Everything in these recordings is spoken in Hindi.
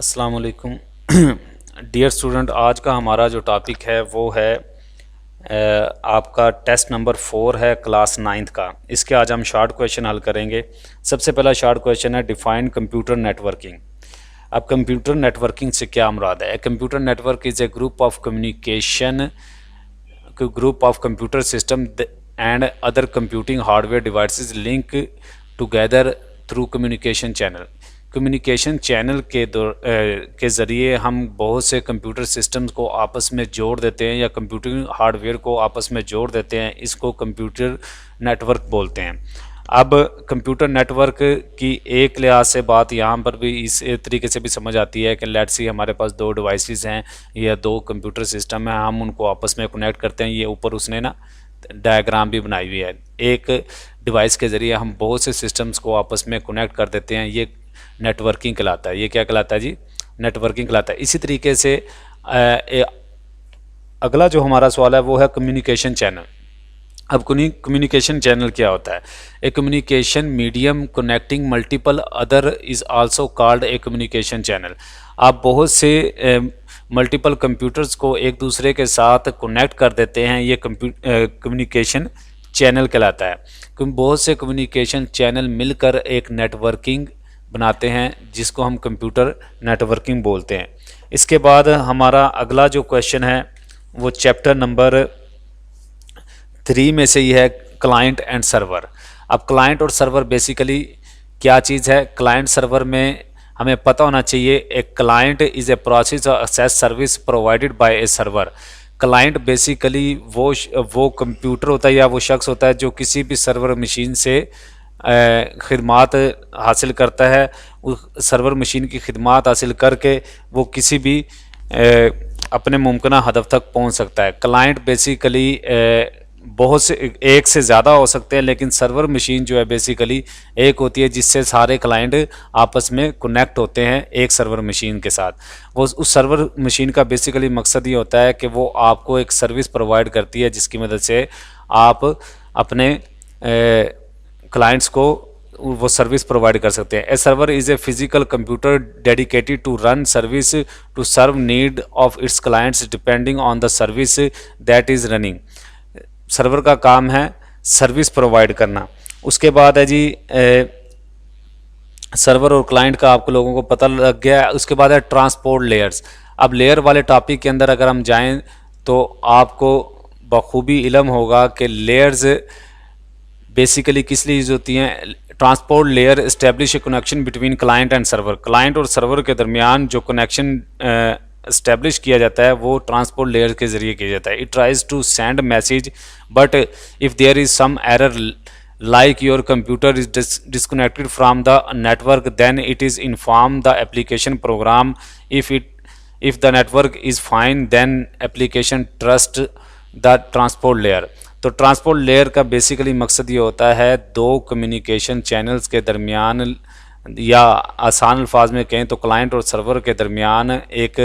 अस्सलाम वालेकुम डियर स्टूडेंट, आज का हमारा जो टॉपिक है वो है आपका टेस्ट नंबर 4 है क्लास 9th का। इसके आज हम शॉर्ट क्वेश्चन हल करेंगे। सबसे पहला शॉर्ट क्वेश्चन है डिफाइन कंप्यूटर नेटवर्किंग। अब कंप्यूटर नेटवर्किंग से क्या मुराद है? Computer network is a group of communication group of computer system and other computing hardware devices link together through communication channel. Communication channel के ज़रिए हम बहुत से कंप्यूटर सिस्टम्स को आपस में जोड़ देते हैं या कंप्यूटिंग हार्डवेयर को आपस में जोड़ देते हैं। इसको कंप्यूटर नेटवर्क बोलते हैं। अब कंप्यूटर नेटवर्क की एक लिहाज से बात यहाँ पर भी इस तरीके से भी समझ आती है कि लेट्स सी हमारे पास दो डिवाइसेस हैं या दो कंप्यूटर सिस्टम हैं, हम उनको आपस में कनेक्ट करते हैं। ये ऊपर उसने ना डायग्राम भी बनाई हुई है। एक डिवाइस के ज़रिए हम बहुत से सिस्टम्स को आपस में कनेक्ट कर देते हैं। ये नेटवर्किंग कहलाता है। ये क्या कहलाता है जी? नेटवर्किंग कहलाता है। इसी तरीके से अगला जो हमारा सवाल है वो है कम्युनिकेशन चैनल। अब कम्युनिकेशन चैनल क्या होता है? A communication medium connecting multiple other is also called a communication channel. आप बहुत से मल्टीपल कंप्यूटर्स को एक दूसरे के साथ कनेक्ट कर देते हैं। ये कम्युनिकेशन चैनल कहलाता है। बहुत से कम्युनिकेशन चैनल मिलकर एक नेटवर्किंग बनाते हैं जिसको हम कंप्यूटर नेटवर्किंग बोलते हैं। इसके बाद हमारा अगला जो क्वेश्चन है वो चैप्टर नंबर 3 में से ही है, क्लाइंट एंड सर्वर। अब क्लाइंट और सर्वर बेसिकली क्या चीज़ है? क्लाइंट सर्वर में हमें पता होना चाहिए a client is a process of access service provided by a server. Client basically वो कंप्यूटर होता है या वो शख्स होता है जो किसी भी सर्वर मशीन से खिदमात हासिल करता है। उस सर्वर मशीन की खिदमात हासिल करके वो किसी भी अपने मुमकिन हदफ तक पहुंच सकता है। क्लाइंट बेसिकली बहुत से एक से ज़्यादा हो सकते हैं, लेकिन सर्वर मशीन जो है बेसिकली एक होती है जिससे सारे क्लाइंट आपस में कनेक्ट होते हैं एक सर्वर मशीन के साथ। वो उस सर्वर मशीन का बेसिकली मकसद ये होता है कि वो आपको एक सर्विस प्रोवाइड करती है जिसकी मदद से आप अपने क्लाइंट्स को वो सर्विस प्रोवाइड कर सकते हैं। A server is a physical computer dedicated to run service to serve need of its clients depending on the service that is running. Server का काम है सर्विस प्रोवाइड करना। उसके बाद है जी सर्वर और क्लाइंट का आप लोगों को पता लग गया। उसके बाद है ट्रांसपोर्ट लेयर्स। अब लेयर वाले टॉपिक के अंदर अगर हम जाएं तो आपको बखूबी इल्म होगा कि लेयर्स बेसिकली किस लिए यूज़ होती हैं। Transport layer establish A connection between client and server. Client और सर्वर के दरमियान जो कनेक्शन इस्टेब्लिश किया जाता है वो ट्रांसपोर्ट लेयर के ज़रिए किया जाता है। It tries to send message but if there is some error like your computer is disconnected from the network, then it is inform the application program. If the network is fine, then application trust the transport layer. तो ट्रांसपोर्ट लेयर का बेसिकली मकसद ये होता है दो कम्युनिकेशन चैनल्स के दरमियान, या आसान अल्फाज में कहें तो क्लाइंट और सर्वर के दरमियान एक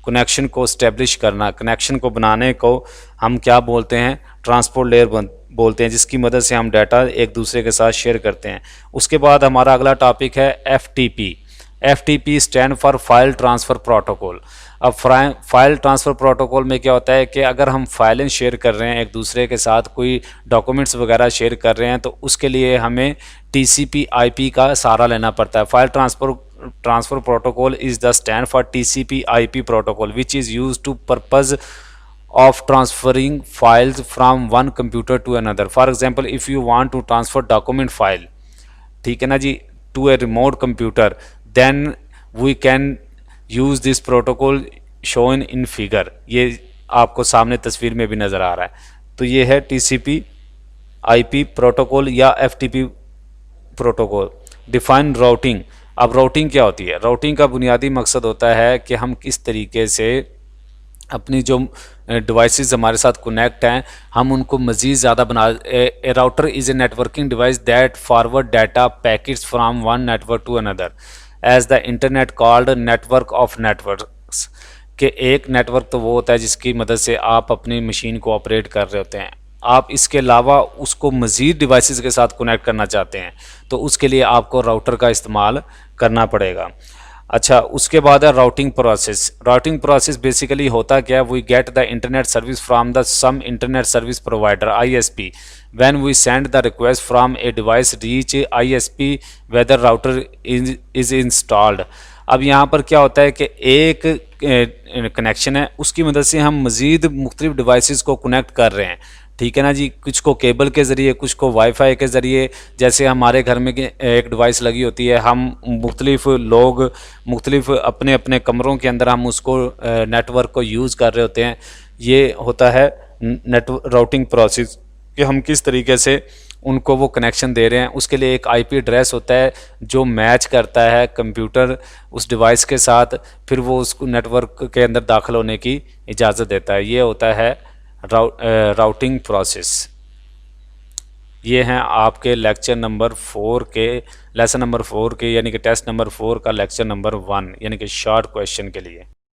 कनेक्शन को इस्टेब्लिश करना। कनेक्शन को बनाने को हम क्या बोलते हैं? ट्रांसपोर्ट लेयर बोलते हैं, जिसकी मदद से हम डाटा एक दूसरे के साथ शेयर करते हैं। उसके बाद हमारा अगला टॉपिक है FTP। FTP stand for file transfer protocol. अब फाइल ट्रांसफ़र प्रोटोकॉल में क्या होता है कि अगर हम फाइलें शेयर कर रहे हैं एक दूसरे के साथ, कोई डॉक्यूमेंट्स वगैरह शेयर कर रहे हैं, तो उसके लिए हमें TCP/IP का सहारा लेना पड़ता है। File transfer protocol is the stand for TCP/IP protocol which is use to purpose of transferring files from one computer to another. For example, if you want to transfer document file, ठीक है ना जी, to a remote computer, then we can use this protocol shown in figure. ये आपको सामने तस्वीर में भी नज़र आ रहा है। तो ये है TCP/IP प्रोटोकॉल या FTP प्रोटोकॉल। Define routing. अब राउटिंग क्या होती है? राउटिंग का बुनियादी मकसद होता है कि हम किस तरीके से अपनी जो डिवाइसेस हमारे साथ कनेक्ट हैं हम उनको मज़ीद ज़्यादा बना। A router is a networking device that forward data packets from one network to another as the internet called network of networks. के एक नेटवर्क तो वो होता है जिसकी मदद से आप अपनी मशीन को ऑपरेट कर रहे होते हैं। आप इसके अलावा उसको मज़ीद डिवाइसेस के साथ कनेक्ट करना चाहते हैं तो उसके लिए आपको राउटर का इस्तेमाल करना पड़ेगा। अच्छा, उसके बाद है routing process. Routing process basically होता क्या है, we get the internet service from the some internet service provider ISP when we send the request from a device reach ISP whether router is installed. अब यहाँ पर क्या होता है कि एक कनेक्शन है, उसकी मदद से हम मज़ीद मुख्तलिफ डिवाइसेस को कनेक्ट कर रहे हैं, ठीक है ना जी। कुछ को केबल के ज़रिए, कुछ को वाईफाई के ज़रिए। जैसे हमारे घर में एक डिवाइस लगी होती है, हम मुख्तलिफ लोग मुख्तलिफ अपने अपने कमरों के अंदर हम उसको नेटवर्क को यूज़ कर रहे होते हैं। ये होता है नेटवर्क राउटिंग प्रोसेस कि हम किस तरीके से उनको वो कनेक्शन दे रहे हैं। उसके लिए एक IP एड्रेस होता है जो मैच करता है कंप्यूटर उस डिवाइस के साथ, फिर वो उसको नेटवर्क के अंदर दाखिल होने की इजाज़त देता है। ये होता है राउटिंग प्रोसेस। ये हैं आपके लेक्चर नंबर 4 के, लेसन नंबर 4 के, यानी कि टेस्ट नंबर 4 का लेक्चर नंबर 1, यानी कि शॉर्ट क्वेश्चन के लिए।